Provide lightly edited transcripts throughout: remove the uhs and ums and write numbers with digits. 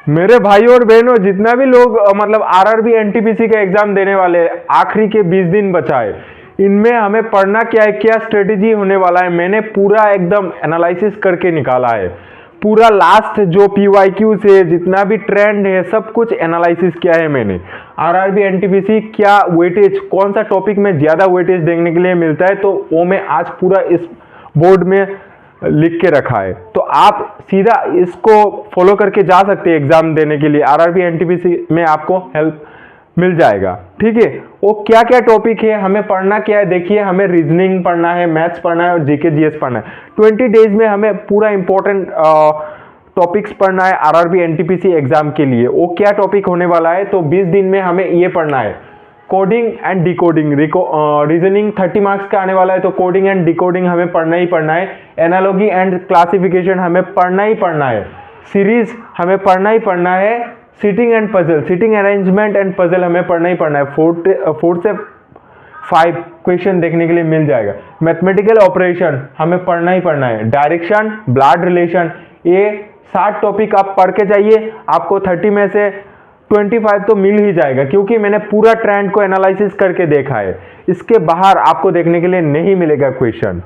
मेरे भाई और बहनों, जितना भी लोग मतलब आरआरबी एनटीपीसी का एग्जाम देने वाले हैं, आखिरी के 20 दिन बचा है, इनमें हमें पढ़ना क्या है, क्या स्ट्रेटेजी होने वाला है, मैंने पूरा एकदम एनालिसिस करके निकाला है। पूरा लास्ट जो पीवाईक्यू से जितना भी ट्रेंड है सब कुछ एनालिसिस किया है मैंने। आरआरबी एनटीपीसी क्या वेटेज, कौन सा टॉपिक में ज़्यादा वेटेज देखने के लिए मिलता है, तो वो मैं आज पूरा इस बोर्ड में लिख के रखा है। तो आप सीधा इसको फॉलो करके जा सकते हैं एग्जाम देने के लिए। आरआरबी एनटीपीसी में आपको हेल्प मिल जाएगा, ठीक है। वो क्या क्या टॉपिक है, हमें पढ़ना क्या है, देखिए हमें रीजनिंग पढ़ना है, मैथ्स पढ़ना है और जीके जीएस पढ़ना है। 20 डेज में हमें पूरा इंपॉर्टेंट टॉपिक्स पढ़ना है आरआरबी एनटीपीसी एग्जाम के लिए। वो क्या टॉपिक होने वाला है, तो 20 दिन में हमें ये पढ़ना है। Coding and decoding, reasoning 30 marks का आने वाला है, तो कोडिंग एंड डिकोडिंग हमें पढ़ना ही पढ़ना है। एनालॉजी एंड क्लासिफिकेशन हमें पढ़ना ही पढ़ना है। सीरीज हमें पढ़ना ही पढ़ना है। Seating and puzzle, seating arrangement and puzzle हमें पढ़ना ही पढ़ना है। 4 से 5 क्वेश्चन देखने के लिए मिल जाएगा। मैथमेटिकल ऑपरेशन हमें पढ़ना ही पढ़ना है। डायरेक्शन, ब्लड रिलेशन, ये 7 टॉपिक आप पढ़ के जाइए, आपको 30 में से 25 तो मिल ही जाएगा, क्योंकि मैंने पूरा ट्रेंड को एनालिसिस करके देखा है। इसके बाहर आपको देखने के लिए नहीं मिलेगा क्वेश्चन।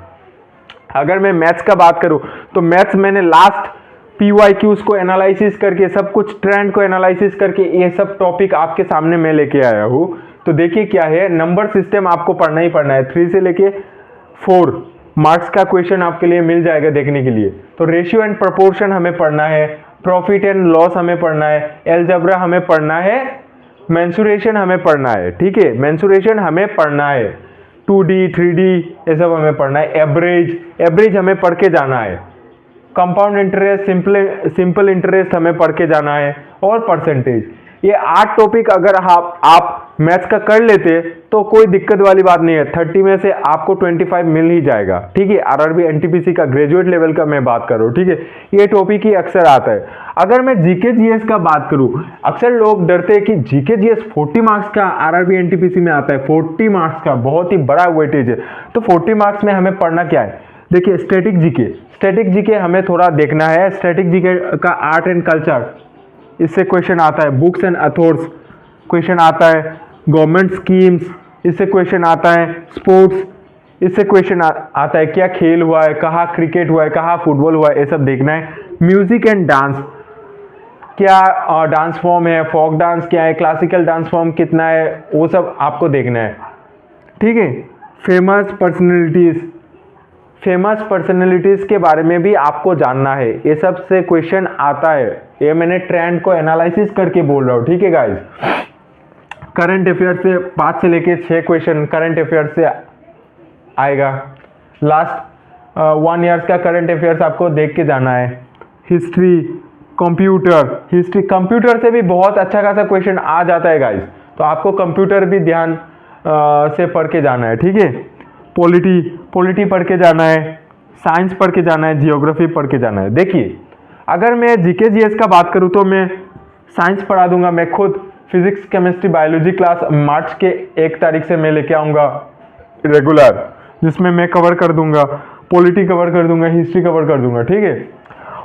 अगर मैं मैथ्स का बात करूं, तो मैथ्स मैंने लास्ट पीवाईक्यूज को एनालिसिस करके, सब कुछ ट्रेंड को एनालिसिस करके, ये सब टॉपिक आपके सामने मैं लेके आया हूं। तो देखिए क्या है, नंबर सिस्टम आपको पढ़ना ही पढ़ना है। 3 से लेके 4 मार्क्स का क्वेश्चन आपके लिए मिल जाएगा देखने के लिए। तो रेशियो एंड प्रोपोर्शन हमें पढ़ना है। प्रॉफिट एंड लॉस हमें पढ़ना है। एलजेब्रा हमें पढ़ना है। मेंसुरेशन हमें पढ़ना है, ठीक है, मेंसुरेशन हमें पढ़ना है। 2D 3D ये सब हमें पढ़ना है। एवरेज हमें पढ़ के जाना है। कंपाउंड इंटरेस्ट, सिंपल इंटरेस्ट हमें पढ़ के जाना है, और परसेंटेज। ये 8 टॉपिक अगर आप मैथ्स का कर लेते तो कोई दिक्कत वाली बात नहीं है। 30 में से आपको 25 मिल ही जाएगा, ठीक है। आरआरबी एनटीपीसी का ग्रेजुएट लेवल का मैं बात कर रहा हूँ, ठीक है। ये टॉपिक ही अक्सर आता है। अगर मैं जीके जीएस का बात करूँ, अक्सर लोग डरते हैं कि जीके जीएस 40 मार्क्स का आरआरबी एनटीपीसी में आता है। 40 मार्क्स का बहुत ही बड़ा वेटेज है। तो 40 मार्क्स में हमें पढ़ना क्या है, देखिए स्टैटिक जीके हमें थोड़ा देखना है। स्टैटिक जीके का आर्ट एंड कल्चर, इससे क्वेश्चन आता है। बुक्स एंड अथॉर्स क्वेश्चन आता है। गवर्नमेंट स्कीम्स, इससे क्वेश्चन आता है। स्पोर्ट्स, इससे क्वेश्चन आता है। क्या खेल हुआ है, कहाँ क्रिकेट हुआ है, कहाँ फुटबॉल हुआ है, ये सब देखना है। म्यूजिक एंड डांस, क्या डांस फॉर्म है, फोक डांस क्या है, क्लासिकल डांस फॉर्म कितना है, वो सब आपको देखना है, ठीक है। फेमस पर्सनैलिटीज के बारे में भी आपको जानना है। ये सब से क्वेश्चन आता है। ये मैंने ट्रेंड को एनालिसिस करके बोल रहा हूँ, ठीक है गाइस। करंट अफेयर से 5 से लेके 6 क्वेश्चन करंट अफेयर से आएगा। लास्ट 1 ईयर्स का करंट अफेयर्स आपको देख के जाना है। हिस्ट्री, कंप्यूटर से भी बहुत अच्छा खासा क्वेश्चन आ जाता है गाइस, तो आपको कंप्यूटर भी ध्यान से पढ़ के जाना है, ठीक है। पॉलिटी पढ़ के जाना है। साइंस पढ़ के जाना है। जियोग्राफी पढ़ के जाना है। देखिए अगर मैं जीके जीएस का बात करूँ तो मैं साइंस पढ़ा दूंगा। मैं खुद फिजिक्स, केमिस्ट्री, बायोलॉजी क्लास मार्च के 1 तारीख से मैं लेके आऊँगा रेगुलर, जिसमें मैं कवर कर दूंगा। पॉलिटी कवर कर दूंगा, हिस्ट्री कवर कर दूंगा, ठीक है।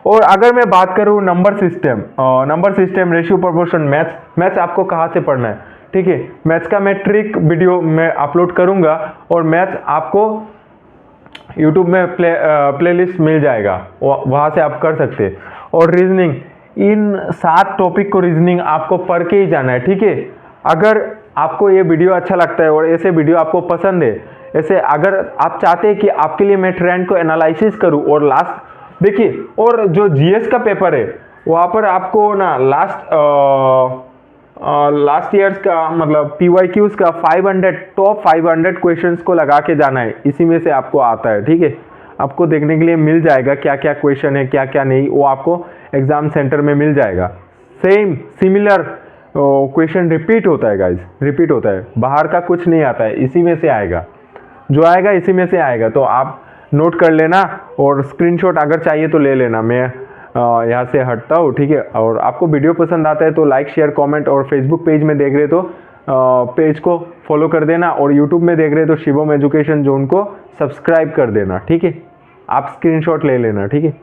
और अगर मैं बात करूँ number system, ratio, proportion, maths आपको कहाँ से पढ़ना है, ठीक है। मैथ्स का मैं ट्रिक वीडियो मैं अपलोड करूंगा, और मैथ्स आपको यूट्यूब में प्लेलिस्ट मिल जाएगा, वहाँ से आप कर सकते हैं। और रीजनिंग, इन 7 टॉपिक को रीजनिंग आपको पढ़ के ही जाना है, ठीक है। अगर आपको ये वीडियो अच्छा लगता है और ऐसे वीडियो आपको पसंद है, ऐसे अगर आप चाहते हैं कि आपके लिए मैं ट्रेंड को एनालिसिस करूं, और लास्ट देखिए, और जो जीएस का पेपर है वहाँ पर आपको ना लास्ट ईयर्स का मतलब पीवाईक्यूज का 500 टॉप 500 क्वेश्चंस को लगा के जाना है। इसी में से आपको आता है, ठीक है। आपको देखने के लिए मिल जाएगा क्या क्या क्वेश्चन है, क्या क्या नहीं, वो आपको एग्जाम सेंटर में मिल जाएगा। सिमिलर क्वेश्चन रिपीट होता है गाइज, रिपीट होता है। बाहर का कुछ नहीं आता है, इसी में से आएगा, जो आएगा इसी में से आएगा। तो आप नोट कर लेना, और स्क्रीनशॉट अगर चाहिए तो ले लेना। मैं यहाँ से हटता हूँ, ठीक है। और आपको वीडियो पसंद आता है तो लाइक, शेयर, कमेंट, और फेसबुक पेज में देख रहे तो पेज को फॉलो कर देना, और यूट्यूब में देख रहे तो शिवम एजुकेशन जोन को सब्सक्राइब कर देना, ठीक है। आप स्क्रीनशॉट ले लेना, ठीक है।